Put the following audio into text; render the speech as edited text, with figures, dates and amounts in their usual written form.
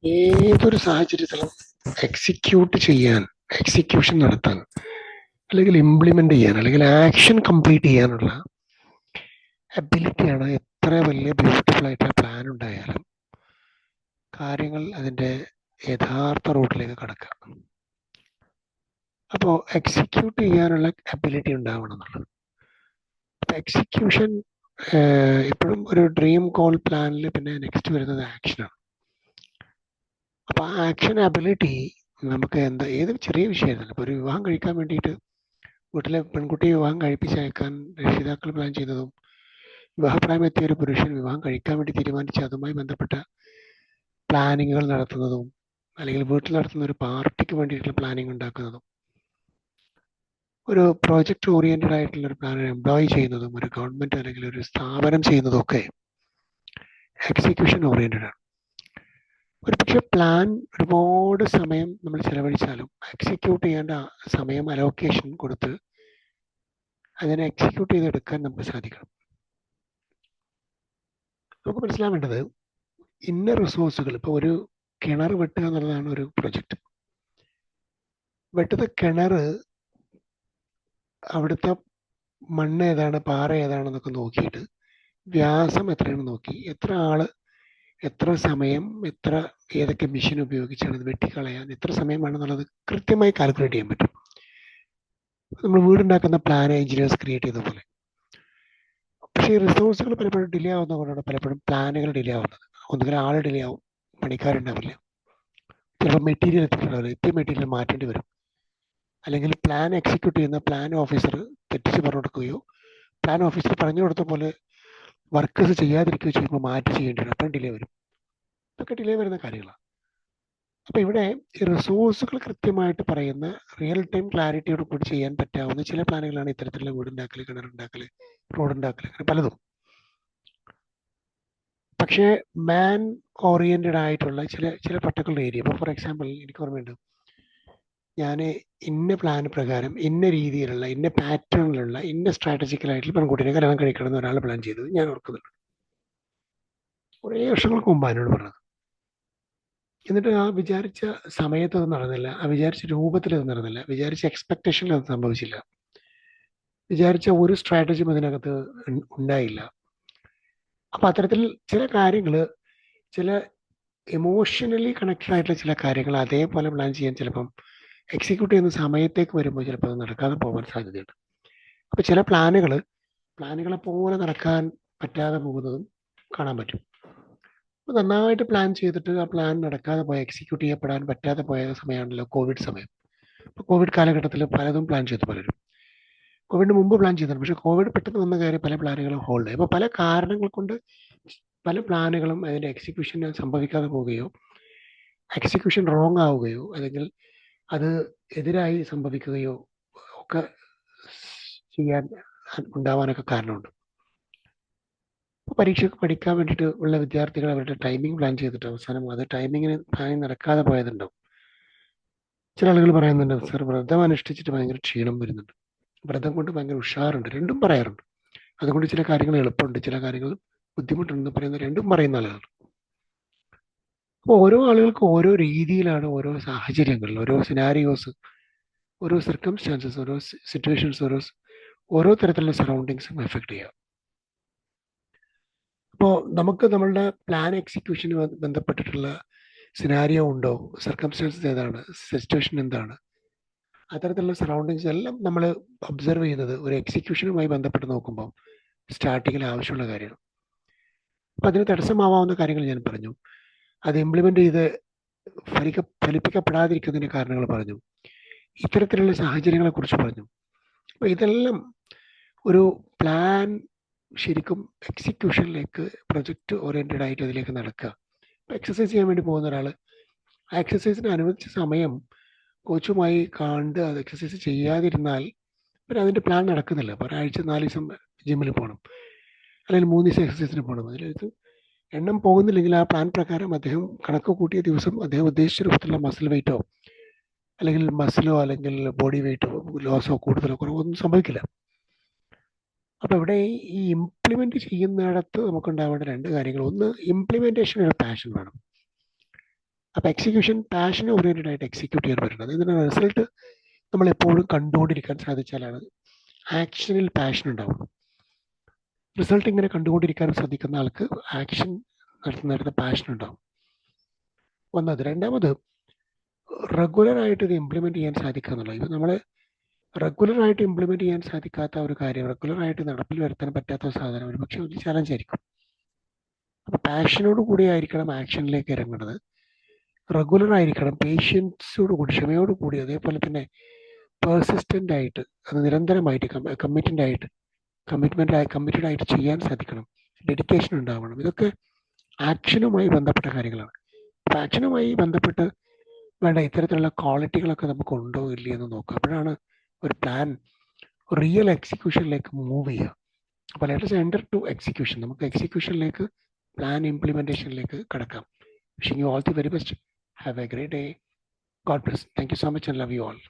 ഏതൊരു സാഹചര്യത്തിലും എക്സിക്യൂട്ട് ചെയ്യാൻ, എക്സിക്യൂഷൻ നടത്താൻ, അല്ലെങ്കിൽ ഇംപ്ലിമെന്റ് ചെയ്യാൻ, അല്ലെങ്കിൽ ആക്ഷൻ കംപ്ലീറ്റ് ചെയ്യാനുള്ള അബിലിറ്റിയാണ് എത്ര വലിയ ബ്യൂട്ടിഫുൾ ആയിട്ടുള്ള പ്ലാൻ ഉണ്ടായാലും കാര്യങ്ങൾ അതിൻ്റെ യഥാർത്ഥ റൂട്ടിലേക്ക് കടക്കുക. അപ്പോൾ എക്സിക്യൂട്ട് ചെയ്യാനുള്ള അബിലിറ്റി ഉണ്ടാവണം എന്നുള്ളത്. അപ്പോൾ എക്സിക്യൂഷൻ എപ്പോഴും ഒരു ഡ്രീം ഗോൾ പ്ലാനിൽ പിന്നെ നെക്സ്റ്റ് വരുന്നത് ആക്ഷനാണ്. അപ്പോൾ ആ ആക്ഷൻ അബിലിറ്റി നമുക്ക് ഏത് ചെറിയ വിഷയമായിരുന്നല്ലോ. ഇപ്പോൾ ഒരു വിവാഹം കഴിക്കാൻ വേണ്ടിയിട്ട് വീട്ടിലെ പെൺകുട്ടിയെ വിവാഹം കഴിപ്പിച്ചയക്കാൻ രക്ഷിതാക്കൾ പ്ലാൻ ചെയ്യുന്നതും, വിവാഹപ്രായമെത്തിയ ഒരു പുരുഷൻ വിവാഹം കഴിക്കാൻ വേണ്ടി തീരുമാനിച്ച് അതുമായി ബന്ധപ്പെട്ട പ്ലാനിങ്ങുകൾ നടത്തുന്നതും, അല്ലെങ്കിൽ വീട്ടിൽ നടത്തുന്ന ഒരു പാർട്ടിക്ക് വേണ്ടിയിട്ടുള്ള പ്ലാനിങ് ഉണ്ടാക്കുന്നതും, ഒരു പ്രോജക്റ്റ് ഓറിയന്റഡ് ആയിട്ടുള്ള ഒരു പ്ലാൻ എംപ്ലോയ് ചെയ്യുന്നതും, ഒരു ഗവൺമെന്റ് അല്ലെങ്കിൽ ഒരു സ്ഥാപനം ചെയ്യുന്നതും ഒക്കെ എക്സിക്യൂഷൻ ഓറിയന്റഡ് ആണ്. ഒരു പക്ഷേ പ്ലാൻ ഒരുപാട് സമയം നമ്മൾ ചെലവഴിച്ചാലും എക്സിക്യൂട്ട് ചെയ്യേണ്ട സമയം അലോക്കേഷൻ കൊടുത്ത് അതിനെ എക്സിക്യൂട്ട് ചെയ്തെടുക്കാൻ നമുക്ക് സാധിക്കണം. നമുക്ക് മനസ്സിലാവേണ്ടത് ഇന്ന റിസോഴ്സുകൾ, ഇപ്പോൾ ഒരു കിണർ വെട്ടുക എന്നുള്ളതാണ് ഒരു പ്രൊജക്റ്റ്. വെട്ടുന്ന കിണർ അവിടുത്തെ മണ്ണ് ഏതാണ്, പാറ ഏതാണെന്നൊക്കെ നോക്കിയിട്ട് വ്യാസം എത്രയാണെന്ന് നോക്കി, എത്ര ആള്, എത്ര സമയം, ഏതൊക്കെ മെഷീൻ ഉപയോഗിച്ചാണ് ഇത് വെട്ടിക്കളയാൻ എത്ര സമയം വേണമെന്നുള്ളത് കൃത്യമായി കാൽക്കുലേറ്റ് ചെയ്യാൻ പറ്റും. നമ്മൾ വീടുണ്ടാക്കുന്ന പ്ലാൻ എഞ്ചിനീയേഴ്സ് ക്രിയേറ്റ് ചെയ്ത പോലെ. പക്ഷേ ഈ റിസോഴ്സുകൾ പലപ്പോഴും ഡിലേ ആവുന്നതുകൊണ്ടാണ് പലപ്പോഴും പ്ലാനുകൾ ഡിലേ ആവുന്നത്. ഒന്നുകിൽ ആൾ ഡിലേ ആവും, പണിക്കാരുണ്ടാവില്ല, ചിലപ്പോൾ മെറ്റീരിയൽ എത്തിയിട്ടുണ്ടാവില്ല, എത്തിയ മെറ്റീരിയൽ മാറ്റേണ്ടി വരും, അല്ലെങ്കിൽ പ്ലാൻ എക്സിക്യൂട്ട് ചെയ്യുന്ന പ്ലാൻ ഓഫീസർ തെറ്റിച്ച് പറഞ്ഞു കൊടുക്കുകയോ പ്ലാൻ ഓഫീസർ പറഞ്ഞു കൊടുത്ത പോലെ വർക്കേഴ്സ് ചെയ്യാതിരിക്കുകയോ ചെയ്യുമ്പോൾ മാറ്റി ചെയ്യേണ്ടി വരും, അപ്പം ഡിലേ വരും. ഇതൊക്കെ ഡിലേ വരുന്ന കാര്യങ്ങളാണ്. അപ്പോൾ ഇവിടെ ഈ റിസോഴ്സുകൾ കൃത്യമായിട്ട് പറയുന്ന റിയൽ ടൈം ക്ലാരിറ്റിയോട് കൂടി ചെയ്യാൻ പറ്റാവുന്ന ചില പ്ലാനുകളാണ് ഇത്തരത്തിലുള്ള വീടുണ്ടാക്കൽ, കിണറുണ്ടാക്കൽ, റോഡുണ്ടാക്കൽ, അങ്ങനെ പലതും. പക്ഷേ മാൻ ഓറിയന്റഡ് ആയിട്ടുള്ള ചില പർട്ടിക്കുലർ ഏരിയ, ഇപ്പോൾ ഫോർ എക്സാമ്പിൾ എനിക്ക് ഓർമ്മയുണ്ട്, ഞാൻ ഇന്ന പ്ലാൻ പ്രകാരം ഇന്ന രീതിയിലുള്ള ഇന്ന പാറ്റേണിലുള്ള ഇന്ന സ്ട്രാറ്റജിക്കലായിട്ടുള്ള പെൺകുട്ടിനെ കല്യാണം കഴിക്കണം എന്ന് ഒരാൾ പ്ലാൻ ചെയ്തത് ഞാൻ ഓർക്കുന്നുണ്ട്. കുറേ വർഷങ്ങൾക്ക് മുമ്പ് എന്നോട് പറഞ്ഞത്. എന്നിട്ട് ആ വിചാരിച്ച സമയത്ത് അത് നടന്നില്ല, ആ വിചാരിച്ച രൂപത്തിൽ അത് നടന്നില്ല, വിചാരിച്ച എക്സ്പെക്ടേഷനിൽ അത് സംഭവിച്ചില്ല, വിചാരിച്ച ഒരു സ്ട്രാറ്റജിയും അതിനകത്ത് ഉണ്ടായില്ല. അപ്പൊ അത്തരത്തിൽ ചില കാര്യങ്ങൾ, ചില എമോഷണലി കണക്റ്റഡ് ആയിട്ടുള്ള ചില കാര്യങ്ങൾ അതേപോലെ പ്ലാൻ ചെയ്യാൻ ചിലപ്പം എക്സിക്യൂട്ട് ചെയ്യുന്ന സമയത്തേക്ക് വരുമ്പോൾ ചിലപ്പോൾ അത് നടക്കാതെ പോകാൻ സാധ്യതയുണ്ട്. അപ്പൊ ചില പ്ലാനുകളെ പോലെ നടക്കാൻ പറ്റാതെ പോകുന്നതും കാണാൻ പറ്റും. അപ്പൊ നന്നായിട്ട് പ്ലാൻ ചെയ്തിട്ട് ആ പ്ലാൻ നടക്കാതെ പോയ, എക്സിക്യൂട്ട് ചെയ്യപ്പെടാൻ പറ്റാതെ പോയ സമയമാണല്ലോ കോവിഡ് സമയം. ഇപ്പൊ കോവിഡ് കാലഘട്ടത്തിൽ പലതും പ്ലാൻ ചെയ്തു പലരും. കോവിഡിന് മുമ്പ് പ്ലാൻ ചെയ്തിട്ടുണ്ട്, പക്ഷെ കോവിഡ് പെട്ടെന്ന് വന്ന കാര്യം പല പ്ലാനുകളും ഹോൾഡ് ആയി. അപ്പോൾ പല കാരണങ്ങൾ കൊണ്ട് പല പ്ലാനുകളും അതിന്റെ എക്സിക്യൂഷൻ സംഭവിക്കാതെ പോവുകയോ, എക്സിക്യൂഷൻ റോങ് ആവുകയോ, അല്ലെങ്കിൽ അത് എതിരായി സംഭവിക്കുകയോ ഒക്കെ ചെയ്യാൻ ഉണ്ടാവാനൊക്കെ കാരണമുണ്ട്. പരീക്ഷയ്ക്ക് പഠിക്കാൻ വേണ്ടിയിട്ട് ഉള്ള വിദ്യാർത്ഥികൾ അവരുടെ ടൈമിംഗ് പ്ലാൻ ചെയ്തിട്ട് അവസാനം അത് ടൈമിങ്ങിന് പ്ലാനിങ് നടക്കാതെ പോയതുണ്ടാവും. ചില ആളുകൾ പറയുന്നുണ്ട്, സർ വ്രതം അനുഷ്ഠിച്ചിട്ട് ഭയങ്കര ക്ഷീണം വരുന്നുണ്ട്, വ്രതം കൊണ്ട് ഭയങ്കര ഉഷാറുണ്ട്, രണ്ടും പറയാറുണ്ട്. അതുകൊണ്ട് ചില കാര്യങ്ങൾ എളുപ്പമുണ്ട്, ചില കാര്യങ്ങൾ ബുദ്ധിമുട്ടുണ്ടെന്ന് പറയുന്ന രണ്ടും പറയുന്ന ആളുകൾ. അപ്പോൾ ഓരോ ആളുകൾക്ക് ഓരോ രീതിയിലാണ്, ഓരോ സാഹചര്യങ്ങളിൽ, ഓരോ സിനാരിയോസ്, ഓരോ സർക്കംസ്റ്റാൻസസ്, ഓരോ സിറ്റുവേഷൻസ്, ഓരോ തരത്തിലുള്ള സറൗണ്ടിങ്സും എഫക്ട് ചെയ്യാം. അപ്പോൾ നമുക്ക് നമ്മളുടെ പ്ലാൻ എക്സിക്യൂഷന് ബന്ധപ്പെട്ടിട്ടുള്ള സിനാരിയോ ഉണ്ടോ, സർക്കംസ്റ്റാൻസസ് ഏതാണ്, സിറ്റുവേഷൻ എന്താണ്, അത്തരത്തിലുള്ള സറൗണ്ടിങ്സ് എല്ലാം നമ്മൾ ഒബ്സർവ് ചെയ്യുന്നത് ഒരു എക്സിക്യൂഷനുമായി ബന്ധപ്പെട്ട് നോക്കുമ്പോൾ സ്റ്റാർട്ടിങ്ങിൽ ആവശ്യമുള്ള കാര്യമാണ്. അപ്പം അതിന് തടസ്സമാവാവുന്ന കാര്യങ്ങൾ ഞാൻ പറഞ്ഞു, അത് ഇംപ്ലിമെന്റ് ചെയ്ത് ഫലിപ്പിക്കപ്പെടാതിരിക്കുന്നതിന് കാരണങ്ങൾ പറഞ്ഞു, ഇത്തരത്തിലുള്ള സാഹചര്യങ്ങളെ കുറിച്ച് പറഞ്ഞു. അപ്പോൾ ഇതെല്ലാം ഒരു പ്ലാൻ ശരിക്കും എക്സിക്യൂഷനിലേക്ക് പ്രൊജക്റ്റ് ഓറിയന്റഡ് ആയിട്ട് അതിലേക്ക് നടക്കുക. ഇപ്പോൾ എക്സസൈസ് ചെയ്യാൻ വേണ്ടി പോകുന്ന ഒരാൾ ആ എക്സസൈസിന് അനുവദിച്ച സമയം കോച്ചുമായി കണ്ട് അത് എക്സസൈസ് ചെയ്യാതിരുന്നാൽ പിന്നെ അതിൻ്റെ പ്ലാൻ നടക്കുന്നില്ല. അപ്പോൾ ഒരാഴ്ച 4 ദിവസം ജിമ്മിൽ പോകണം, അല്ലെങ്കിൽ 3 ദിവസം എക്സസൈസിന് പോകണം. അതിലത് എണ്ണം പോകുന്നില്ലെങ്കിൽ ആ പ്ലാൻ പ്രകാരം അദ്ദേഹം കണക്ക് കൂട്ടിയ ദിവസം അദ്ദേഹം ഉദ്ദേശിച്ച രൂപത്തിലുള്ള മസിൽ വെയിറ്റോ അല്ലെങ്കിൽ മസിലോ അല്ലെങ്കിൽ ബോഡി വെയിറ്റോ ലോസോ കൂടുതലോ കുറവോ ഒന്നും സംഭവിക്കില്ല. അപ്പോൾ ഇവിടെ ഈ ഇംപ്ലിമെന്റ് ചെയ്യുന്നിടത്ത് നമുക്കുണ്ടാവേണ്ട രണ്ട് കാര്യങ്ങൾ. ഒന്ന്, ഇംപ്ലിമെന്റേഷൻ ഒരു പാഷൻ വേണം. അപ്പോൾ എക്സിക്യൂഷൻ പാഷൻ ഓറിയൻറ്റഡ് ആയിട്ട് എക്സിക്യൂട്ട് ചെയ്യാൻ പറ്റുന്നത്. ഇതിൻ്റെ റിസൾട്ട് നമ്മൾ എപ്പോഴും കണ്ടുകൊണ്ടിരിക്കാൻ സാധിച്ചാലാണ് ആക്ഷനിൽ പാഷൻ ഉണ്ടാവുള്ളൂ. റിസൾട്ട് ഇങ്ങനെ കണ്ടുകൊണ്ടിരിക്കാൻ സാധിക്കുന്ന ആൾക്ക് ആക്ഷൻ നടത്തുന്ന പാഷൻ ഉണ്ടാവും. ഒന്നത്. രണ്ടാമത്, റെഗുലറായിട്ട് ഇത് ഇംപ്ലിമെൻറ്റ് ചെയ്യാൻ സാധിക്കുക എന്നുള്ളത്. ഇത് നമ്മൾ റെഗുലറായിട്ട് ഇംപ്ലിമെൻറ്റ് ചെയ്യാൻ സാധിക്കാത്ത ഒരു കാര്യം, റെഗുലറായിട്ട് നടപ്പിൽ വരുത്താൻ പറ്റാത്ത ഒരു സാധനം ഒരു പക്ഷേ ഒരു ചാലഞ്ച് ആയിരിക്കും. അപ്പോൾ പാഷനോട് കൂടി ആയിരിക്കണം ആക്ഷനിലേക്ക് ഇറങ്ങുന്നത്. റെഗുലർ ആയിരിക്കണം, പേഷ്യൻസോട് കൂടി, ക്ഷമയോട് കൂടി, അതേപോലെ തന്നെ പെർസിസ്റ്റൻ്റ് ആയിട്ട്, അത് നിരന്തരമായിട്ട് കമ്മിറ്റഡ് ആയിട്ട് ചെയ്യാൻ സാധിക്കണം. ഡെഡിക്കേഷൻ ഉണ്ടാവണം. ഇതൊക്കെ ആക്ഷനുമായി ബന്ധപ്പെട്ട കാര്യങ്ങളാണ്. അപ്പോൾ ആക്ഷനുമായി ബന്ധപ്പെട്ട് വേണ്ട ഇത്തരത്തിലുള്ള ക്വാളിറ്റികളൊക്കെ നമുക്ക് ഉണ്ടോ ഇല്ലയോ എന്ന് നോക്കുക. അപ്പോഴാണ് ഒരു പ്ലാൻ റിയൽ എക്സിക്യൂഷനിലേക്ക് മൂവ് ചെയ്യുക. അപ്പോൾ let us enter to execution. നമുക്ക് എക്സിക്യൂഷനിലേക്ക്, പ്ലാൻ ഇംപ്ലിമെൻറ്റേഷനിലേക്ക് കടക്കാം. Wishing you all the very best. Have A great day. God bless. Thank you so much and love you all.